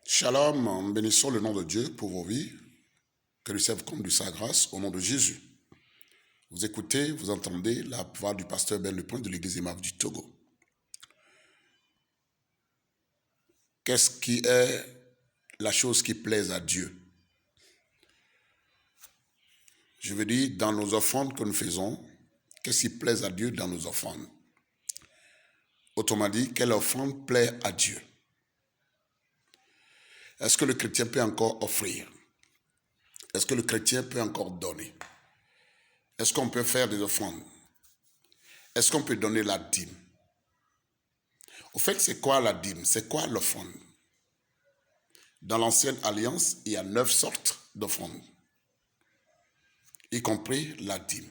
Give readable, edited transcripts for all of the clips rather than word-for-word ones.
Shalom, bénissons le nom de Dieu pour vos vies, que le ciel vous comble de sa grâce au nom de Jésus. Vous écoutez, vous entendez la voix du pasteur Ben Lepoint de l'église Emmaüs du Togo. Qu'est-ce qui est la chose qui plaise à Dieu? Je veux dire, dans nos offrandes que nous faisons, qu'est-ce qui plaise à Dieu dans nos offrandes? Autrement dit, quelle offrande plaît à Dieu? Est-ce que le chrétien peut encore offrir? Est-ce que le chrétien peut encore donner? Est-ce qu'on peut faire des offrandes? Est-ce qu'on peut donner la dîme? Au fait, c'est quoi la dîme? C'est quoi l'offrande? Dans l'ancienne alliance, il y a 9 sortes d'offrandes, y compris la dîme.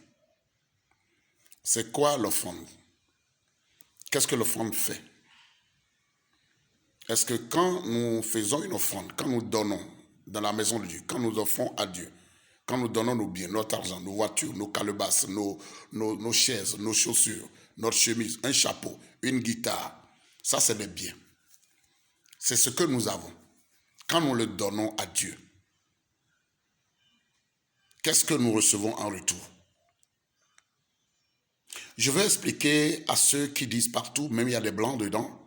C'est quoi l'offrande? Qu'est-ce que l'offrande fait? Est-ce que quand nous faisons une offrande, quand nous donnons dans la maison de Dieu, quand nous offrons à Dieu, quand nous donnons nos biens, notre argent, nos voitures, nos calebasses, nos chaises, nos chaussures, notre chemise, un chapeau, une guitare, ça c'est des biens. C'est ce que nous avons. Quand nous le donnons à Dieu, qu'est-ce que nous recevons en retour? Je vais expliquer à ceux qui disent partout, même il y a des blancs dedans,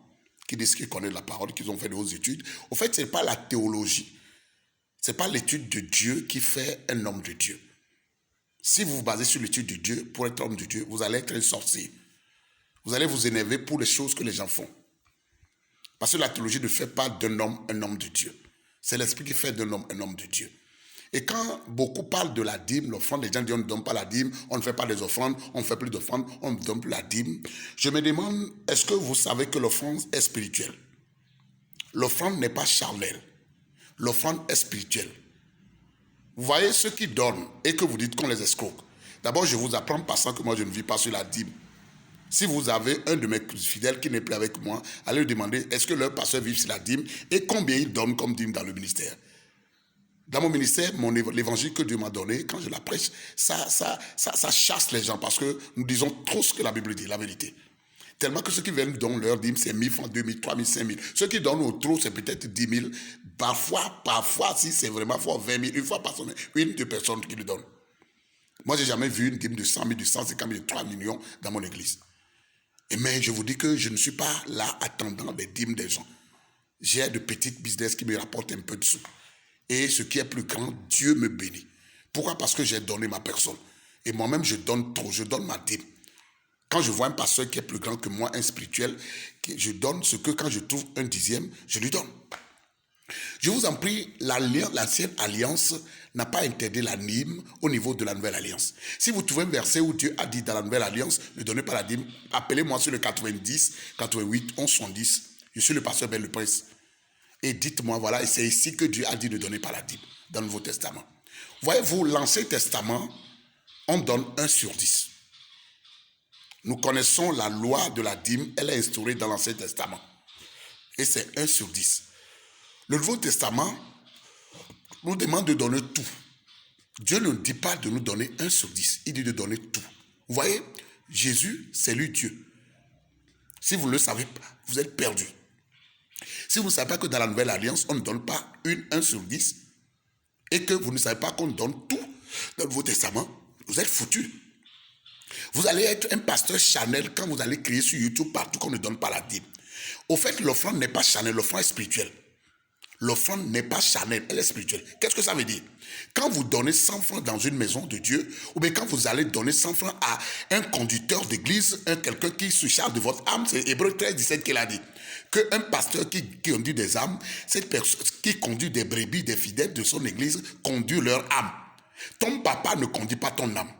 qui disent qu'ils connaissent la parole, qu'ils ont fait de hautes études. Au fait, ce n'est pas la théologie. Ce n'est pas l'étude de Dieu qui fait un homme de Dieu. Si vous vous basez sur l'étude de Dieu, pour être homme de Dieu, vous allez être un sorcier. Vous allez vous énerver pour les choses que les gens font. Parce que la théologie ne fait pas d'un homme un homme de Dieu. C'est l'esprit qui fait d'un homme un homme de Dieu. Et quand beaucoup parlent de la dîme, l'offrande, les gens disent on ne donne pas la dîme, on ne fait pas des offrandes, on ne fait plus d'offrandes, on ne donne plus la dîme. Je me demande, est-ce que vous savez que l'offrande est spirituelle? L'offrande n'est pas charnelle. L'offrande est spirituelle. Vous voyez ceux qui donnent et que vous dites qu'on les escroque. D'abord, je vous apprends passant que moi je ne vis pas sur la dîme. Si vous avez un de mes fidèles qui n'est plus avec moi, allez lui demander est-ce que leur pasteur vit sur la dîme et combien il donne comme dîme dans le ministère. Dans mon ministère, l'évangile que Dieu m'a donné, quand je la prêche, ça chasse les gens parce que nous disons trop ce que la Bible dit, la vérité. Tellement que ceux qui viennent donner leur dîme, c'est 1000 francs, 2000, 3000, 5000. Ceux qui donnent au trop, c'est peut-être 10 000. Parfois, si c'est vraiment fort, 20 000, une fois par semaine, une, deux personnes qui le donnent. Moi, je n'ai jamais vu une dîme de 100 000, de 150 000, de 3 millions dans mon église. Mais je vous dis que je ne suis pas là attendant les dîmes des gens. J'ai de petites business qui me rapportent un peu de sous. Et ce qui est plus grand, Dieu me bénit. Pourquoi? Parce que j'ai donné ma personne. Et moi-même, je donne trop, je donne ma dîme. Quand je vois un pasteur qui est plus grand que moi, un spirituel, je donne ce que quand je trouve un dixième, je lui donne. Je vous en prie, l'ancienne alliance n'a pas interdit la dîme au niveau de la nouvelle alliance. Si vous trouvez un verset où Dieu a dit dans la nouvelle alliance, ne donnez pas la dîme, appelez-moi sur le 90, 88, 11, 70. Je suis le pasteur Ben Le Prince. Et dites-moi, voilà, c'est ici que Dieu a dit de ne donner pas la dîme, dans le Nouveau Testament. Voyez-vous, l'Ancien Testament, on donne 1 sur 10. Nous connaissons la loi de la dîme, elle est instaurée dans l'Ancien Testament. Et c'est 1 sur 10. Le Nouveau Testament nous demande de donner tout. Dieu ne dit pas de nous donner 1 sur 10, il dit de donner tout. Vous voyez, Jésus, c'est lui Dieu. Si vous ne le savez pas, vous êtes perdu. Si vous ne savez pas que dans la Nouvelle Alliance, on ne donne pas 1 sur 10, et que vous ne savez pas qu'on donne tout dans le Nouveau Testament, vous êtes foutus. Vous allez être un pasteur Chanel quand vous allez crier sur YouTube partout qu'on ne donne pas la dîme. Au fait, l'offrande n'est pas Chanel, l'offrande est spirituelle. L'offrande n'est pas Chanel, elle est spirituelle. Qu'est-ce que ça veut dire? Quand vous donnez 100 francs dans une maison de Dieu, ou bien quand vous allez donner 100 francs à un conducteur d'église, quelqu'un qui se charge de votre âme, c'est Hébreux 13, 17 qu'il a dit. Qu'un pasteur qui conduit des âmes, cette personne qui conduit des brebis, des fidèles de son église, conduit leur âme. Ton papa ne conduit pas ton âme.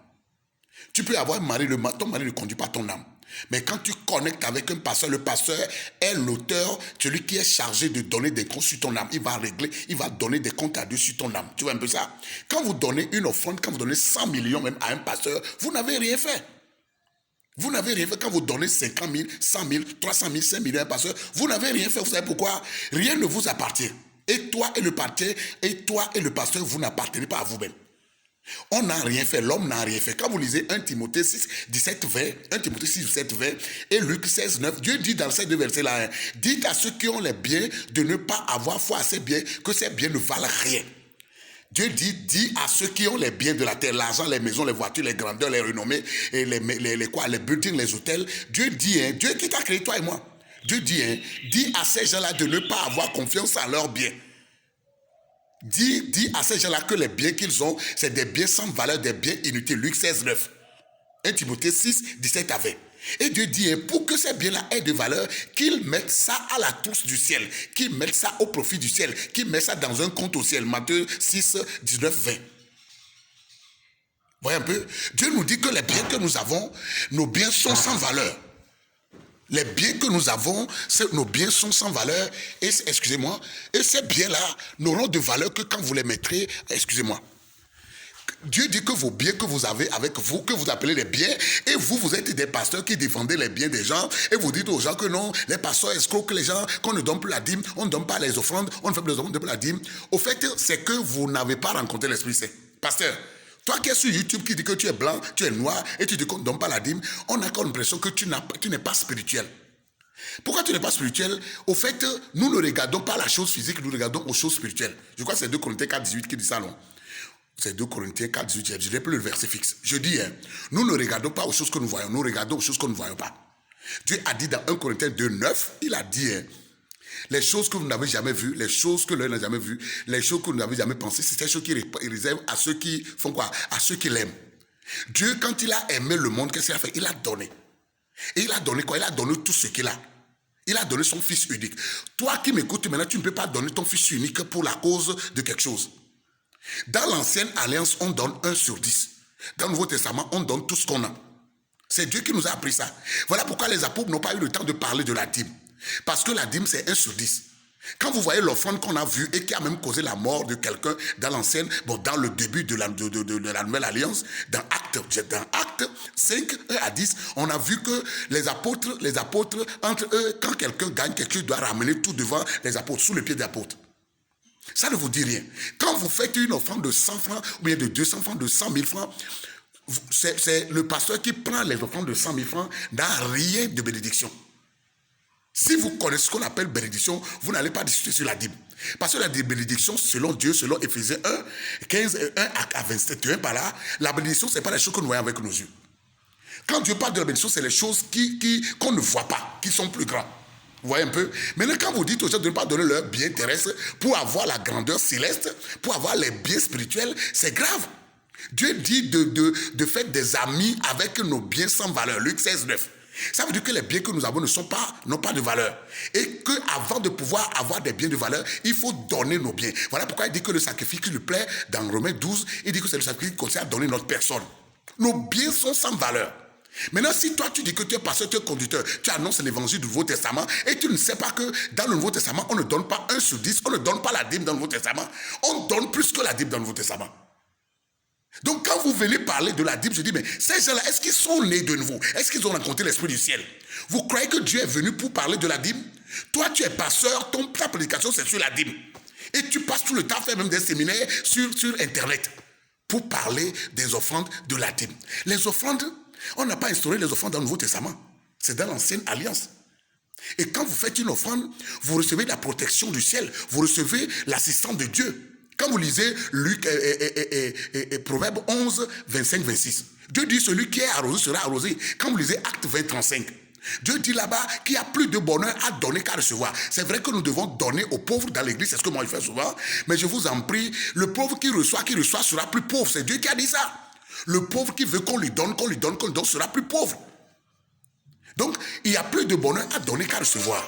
Tu peux avoir un mari, ton mari ne conduit pas ton âme. Mais quand tu connectes avec un pasteur, le pasteur est l'auteur, celui qui est chargé de donner des comptes sur ton âme. Il va régler, il va donner des comptes à Dieu sur ton âme. Tu vois un peu ça? Quand vous donnez une offrande, quand vous donnez 100 millions même à un pasteur, vous n'avez rien fait. Vous n'avez rien fait. Quand vous donnez 50 000, 100 000, 300 000, 5 millions à un pasteur, vous n'avez rien fait. Vous savez pourquoi? Rien ne vous appartient. Et toi et le pasteur, vous n'appartenez pas à vous-même. On n'a rien fait, l'homme n'a rien fait. Quand vous lisez 1 Timothée 6, 17, 20, 1 Timothée 6, 17, 20 et Luc 16, 9, Dieu dit dans ces deux versets-là, hein, dites à ceux qui ont les biens de ne pas avoir foi à ces biens, que ces biens ne valent rien. Dieu dit à ceux qui ont les biens de la terre, l'argent, les maisons, les voitures, les grandeurs, les renommées, et les buildings, les hôtels. Dieu dit, hein, Dieu qui t'a créé toi et moi, Dieu dit, hein, dit à ces gens-là de ne pas avoir confiance en leurs biens. Dis à ces gens-là que les biens qu'ils ont, c'est des biens sans valeur, des biens inutiles. Luc 16, 9. 1 Timothée 6, 17 à 20. Et Dieu dit, pour que ces biens-là aient de valeur, qu'ils mettent ça à la touche du ciel, qu'ils mettent ça au profit du ciel, qu'ils mettent ça dans un compte au ciel. Matthieu 6, 19, 20. Voyez un peu? Dieu nous dit que les biens que nous avons, nos biens sont sans valeur. Les biens que nous avons, nos biens sont sans valeur. Et excusez-moi, et ces biens-là n'auront de valeur que quand vous les mettrez. Excusez-moi. Dieu dit que vos biens que vous avez avec vous, que vous appelez les biens, et vous êtes des pasteurs qui défendez les biens des gens, et vous dites aux gens que non, les pasteurs escroquent les gens, qu'on ne donne plus la dîme, on ne donne pas les offrandes, on ne fait plus les offrandes, on ne donne plus la dîme. Au fait, c'est que vous n'avez pas rencontré l'Esprit Saint. Pasteur, toi qui es sur YouTube, qui dit que tu es blanc, tu es noir, et tu dis qu'on ne donne pas la dîme, on a comme l'impression que tu n'es pas spirituel. Pourquoi tu n'es pas spirituel? Au fait, nous ne regardons pas la chose physique, nous regardons aux choses spirituelles. Je crois que c'est 2 Corinthiens 4, 18 qui dit ça, non? C'est 2 Corinthiens 4, 18, je n'ai plus le verset fixe. Je dis, hein, nous ne regardons pas aux choses que nous voyons, nous regardons aux choses que nous ne voyons pas. Dieu a dit dans 1 Corinthiens 2, 9, il a dit, hein, les choses que vous n'avez jamais vues, les choses que l'œil n'a jamais vues, les choses que vous n'avez jamais pensées, c'est ces choses qu'il réserve à ceux qui font quoi? À ceux qui l'aiment. Dieu, quand il a aimé le monde, qu'est-ce qu'il a fait? Il a donné. Et il a donné quoi? Il a donné tout ce qu'il a. Il a donné son fils unique. Toi qui m'écoutes maintenant, tu ne peux pas donner ton fils unique pour la cause de quelque chose. Dans l'ancienne alliance, on donne 1 sur 10. Dans le Nouveau Testament, on donne tout ce qu'on a. C'est Dieu qui nous a appris ça. Voilà pourquoi les apôtres n'ont pas eu le temps de parler de la dîme. Parce que la dîme, c'est 1 sur 10. Quand vous voyez l'offrande qu'on a vue et qui a même causé la mort de quelqu'un dans l'ancienne, dans le début de la nouvelle alliance, dans Acte 5, 1 à 10, on a vu que les apôtres, entre eux, quand quelqu'un gagne quelque chose, doit ramener tout devant les apôtres, sous le pied des apôtres. Ça ne vous dit rien. Quand vous faites une offrande de 100 francs, ou bien de 200 francs, de 100 000 francs, c'est le pasteur qui prend les offrandes de 100 000 francs, n'a rien de bénédiction. Si vous connaissez ce qu'on appelle bénédiction, vous n'allez pas discuter sur la dîme. Parce que la bénédiction, selon Dieu, selon Éphésiens 1, 15, 1 à 27, par là, la bénédiction, ce n'est pas les choses que nous voyons avec nos yeux. Quand Dieu parle de la bénédiction, c'est les choses qu'on ne voit pas, qui sont plus grandes. Vous voyez un peu? Maintenant, quand vous dites aux gens de ne pas donner leur bien terrestre pour avoir la grandeur céleste, pour avoir les biens spirituels, c'est grave. Dieu dit de faire des amis avec nos biens sans valeur. Luc 16, 9. Ça veut dire que les biens que nous avons n'ont pas de valeur. Et qu'avant de pouvoir avoir des biens de valeur, il faut donner nos biens. Voilà pourquoi il dit que le sacrifice qui lui plaît, dans Romains 12, il dit que c'est le sacrifice qui consiste à donner notre personne. Nos biens sont sans valeur. Maintenant, si toi tu dis que tu es pasteur, tu es conducteur, tu annonces l'évangile du Nouveau Testament et tu ne sais pas que dans le Nouveau Testament, on ne donne pas 1 sur 10, on ne donne pas la dîme dans le Nouveau Testament, on donne plus que la dîme dans le Nouveau Testament. Donc quand vous venez parler de la dîme, je dis, mais ces gens-là, est-ce qu'ils sont nés de nouveau? Est-ce qu'ils ont rencontré l'Esprit du ciel? Vous croyez que Dieu est venu pour parler de la dîme? Toi, tu es pasteur, ta prédication, c'est sur la dîme. Et tu passes tout le temps à faire même des séminaires sur Internet pour parler des offrandes de la dîme. Les offrandes, on n'a pas instauré les offrandes dans le Nouveau Testament. C'est dans l'ancienne alliance. Et quand vous faites une offrande, vous recevez la protection du ciel. Vous recevez l'assistance de Dieu. Quand vous lisez Luc et Proverbe 11, 25, 26, Dieu dit celui qui est arrosé sera arrosé. Quand vous lisez Acte 20, 35, Dieu dit là-bas qu'il y a plus de bonheur à donner qu'à recevoir. C'est vrai que nous devons donner aux pauvres dans l'église, c'est ce que moi je fais souvent. Mais je vous en prie, le pauvre qui reçoit sera plus pauvre. C'est Dieu qui a dit ça. Le pauvre qui veut qu'on lui donne sera plus pauvre. Donc, il y a plus de bonheur à donner qu'à recevoir.